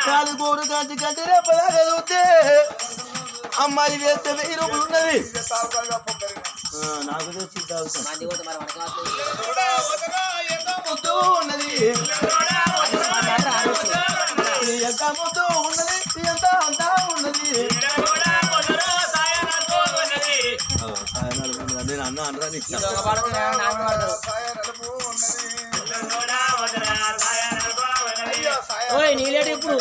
కాలుగోడు గంటి గంటి రేపలాగలుగుతే అమ్మాయి వేస్తే 1000 రూపాయలు ఉన్నది నాకు తెచ్చి ఉన్నది ఎంత ముద్దు ఉన్నది ఎంత అంతా ఉన్నది నేను అన్న అనరా నీలేడు ఇప్పుడు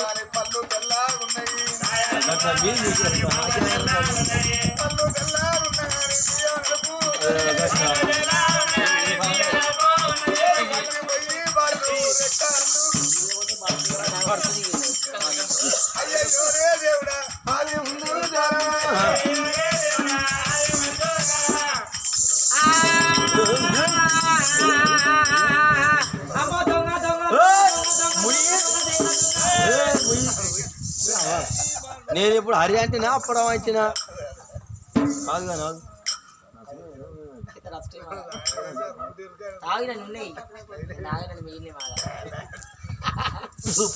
నేను ఇప్పుడు హరి అంటేనా అప్పడం వచ్చినా కాదుగా నాకు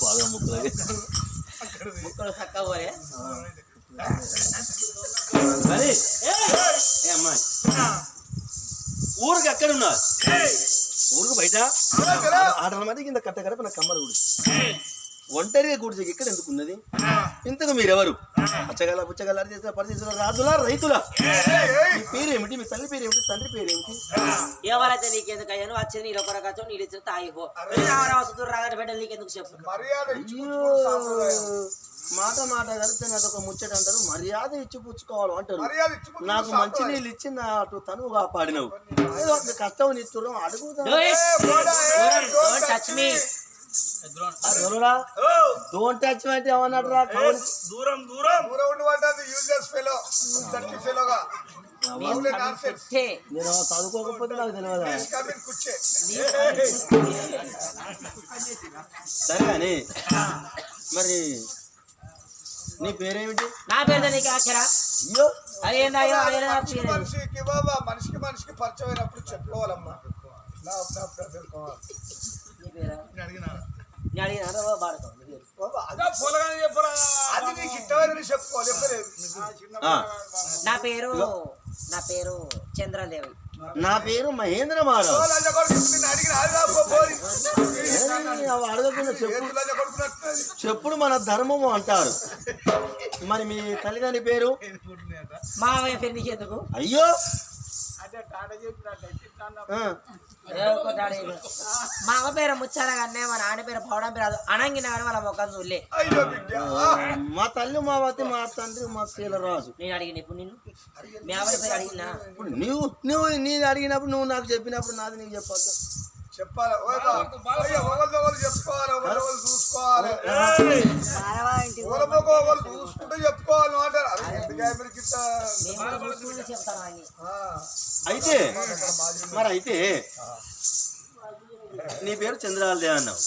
బాగా ముక్కలు చక్క పోరే కానీ అమ్మాయి ఊరికి ఎక్కడున్నా ఊరికి బయట ఆటల మధ్య కింద కట్ట గడప నా కమ్మర గుడి ఒంటరిగా గుడిసె ఇక్కడ ఎందుకు ఉన్నది ఇంతకు మీరెవరు అచ్చగల పుచ్చగల పరిస్థితుల రాజుల రైతుల మీ పేరేమిటి మీ తల్లి పేరేమిటి తండ్రి పేరేమిటి ఎవరైతే నీకెందుకు అయ్యాను వచ్చేది నీళ్ళు ఒక రకం నీళ్ళు ఇచ్చిన తాగిపో రాగట బిడ్డలు నీకెందుకు చెప్పు మాట మాట కలిస్తే నాకు ఒక ముచ్చట అంటారు మర్యాద ఇచ్చి పుచ్చుకోవాలి అంటారు నాకు మంచి నీళ్ళు ఇచ్చి నా అటు తను కాపాడినవు ఏదో కష్టం నిచ్చురు అడుగుతా డోంట్ టచ్ అంటే ఏమన్నాడు రా దూరం దూరం దూరం ఉండమంటే యూజర్స్ ఫెలో దట్టి ఫెలోగా నేను చదువుకోకపోతే నాకు తెలియదు సరే అని మరి నీ పేరేమిటి నా పేరు నీకు అక్షరా మనిషికి బాబా మనిషికి మనిషికి పరిచయం అయినప్పుడు చెప్పుకోవాలమ్మా నా పేరు చంద్రదేవి నా పేరు మహేంద్ర మాధవ్ చెప్పుడు మన ధర్మము అంటారు మరి మీ తల్లిదండ్రి పేరు మావయ్య పేరు నీకెందుకు అయ్యో మా అమ్మ పేరు ముచ్చారా కానీ మా నాన్న పేరు పౌడం పేరు అనంగిన కానీ వాళ్ళ మొక్కలు చూడలే మా తల్లి మావతి మా తండ్రి మా శీలరాజు నేను అడిగిన ఇప్పుడు నిన్ను మీ అమ్మాయి పేరు అడిగినా నువ్వు నేను అడిగినప్పుడు నువ్వు నాకు చెప్పినప్పుడు నాది నీకు చెప్పొద్దు చెప్పాలి చూసుకోవాలి చూసుకుంటే చెప్పుకోవాలి అయితే మరి అయితే నీ పేరు చంద్రాలదే అన్నావు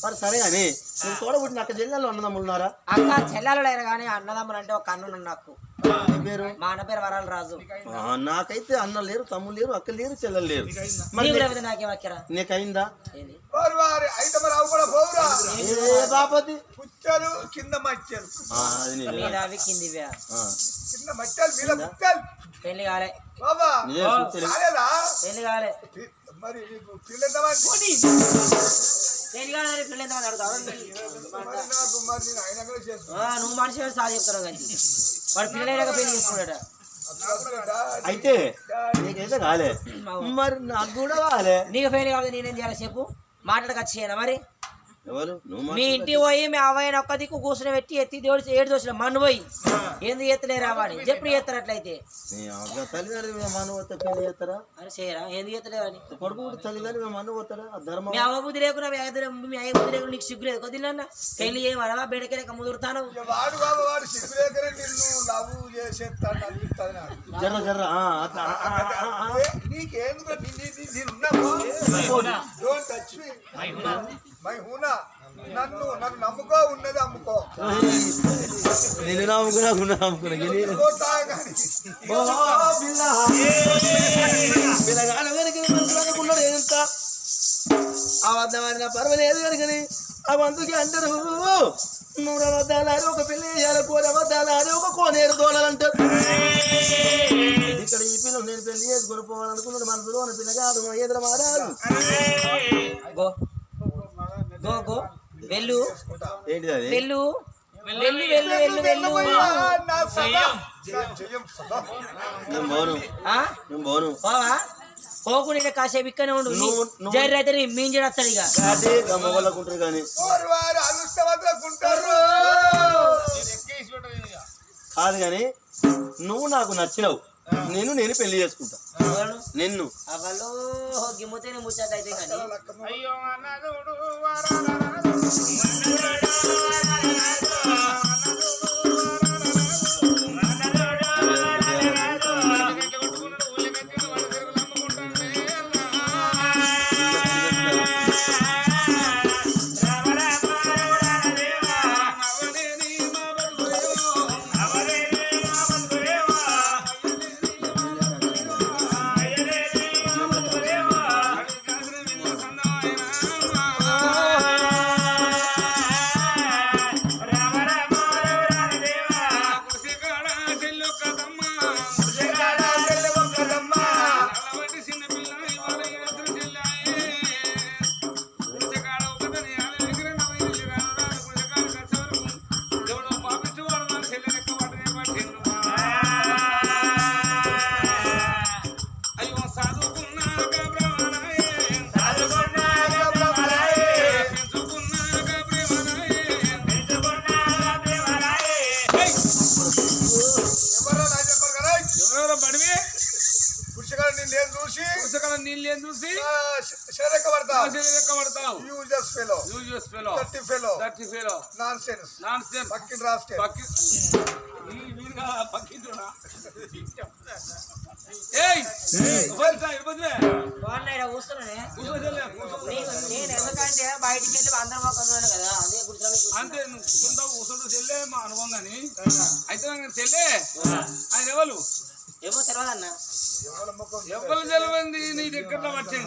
మరి సరే అని నేను తోడబుట్టిన అక్క చెల్లెళ్ళు అన్నదమ్ములు ఉన్నారా అక్క చెల్లెలు లేరు కానీ అన్నదమ్ములు అంటే ఒక అన్నుడు నాకు పేరు మా అన్న పేరు వరాల రాజు నాకైతే అన్న లేరు తమ్ముడు లేరు అక్క లేరు చెల్లెలు లేరు నాకేమక్కరా నీకైందా బాపతి పుచ్చలు కింద మచ్చలు కింది కింద మచ్చలు పెళ్లి కాలే పెళ్లి కాలే మరి నువ్వు మనిషి సార్ చెప్తాను కానీ వాడు పిల్లలైనా పెళ్లి చేసుకున్నాడ అయితే నీకైతే కాలే మరి నాకు కూడా కాలే నీకు పెళ్లి కావాలి నేనేం చేయాలి చెప్పు మాట్లాడకొచ్చేయనా మరి మీ ఇంటికి పోయి మీ అవ్వయిన ఒక్క దిక్కు కూర్చుని పెట్టి ఎత్తి దేవుడు ఏడు దోసిన మన్ను పోయి ఎందుకు ఎత్తలేరా వాడి చెప్పు ఎత్తారు అట్లయితే అరే చేయరా ఎందుకు ఎత్తలేవని మీ అవ్వ బుద్ధి లేకుండా మీ అయ్య బుద్ధి లేకుండా నీకు సిగ్గు లేదు కొద్దిలన్నా పెళ్లి చేయమరా బెడకెరక ముదురుతాను నన్ను నమ్ముకో, ఉన్నది అమ్ముకో. నేను నమ్ముకున్నా తాగాని పిల్లగాడు కనుక మనసులో అనుకున్నాడు ఎంత అబద్ధమైన పర్వాలేదు కనుకని అందుకే అంటారు 100 అబద్ధాలు ఆడి ఒక పెళ్లి చేయాలి, 100 అబద్ధాలు ఆడి ఒక కోనేరు దోడాలంటారు. ఇక్కడ ఈ పిల్లలు నేను పెళ్లి చేసుకొని పోవాలనుకున్నాడు మనసులో ఉన్న పిల్లగాడు ఎదురు మారాడు. గో గో గో వెళ్ళు ఏంటిది అది? వెళ్ళు వెళ్ళు వెళ్ళు వెళ్ళు వెళ్ళు నా సదా జయం సదా. నేను పోను, ఆ? నేను పోను. పోవా పోకుండా కాసేపు ఇక్కనే ఉండు. జైలు అయితే మీంజడస్తాడు ఇక. అదే గమ్మగొల్లకుంటారు కానీ వారు అదృష్టవంతులుకుంటారు. కాదు కానీ నువ్వు నాకు నచ్చినావు, నేను పెళ్లి చేసుకుంటా నిన్ను. అవలో గిమ్మతేనే ముచ్చట అయితే కానీ నీళ్ళేం చూసి శరీరకపడతావు. Useless fellow, dirty fellow, nonsense, పక్కిన రాస్కెల్. కూర్చున్నానే నేను ఎందుకంటే బయటికి వెళ్ళి అందరం మొక్కన్నాను కదా అదే అంతే నువ్వు కూర్చుంటూ చెల్లే మా అనుభవం కానీ అయితే చెల్లే ఆయన ఎవరు ఏమో తెలియదన్నా ఎవరు తెలియంది నీ దగ్గర వచ్చేది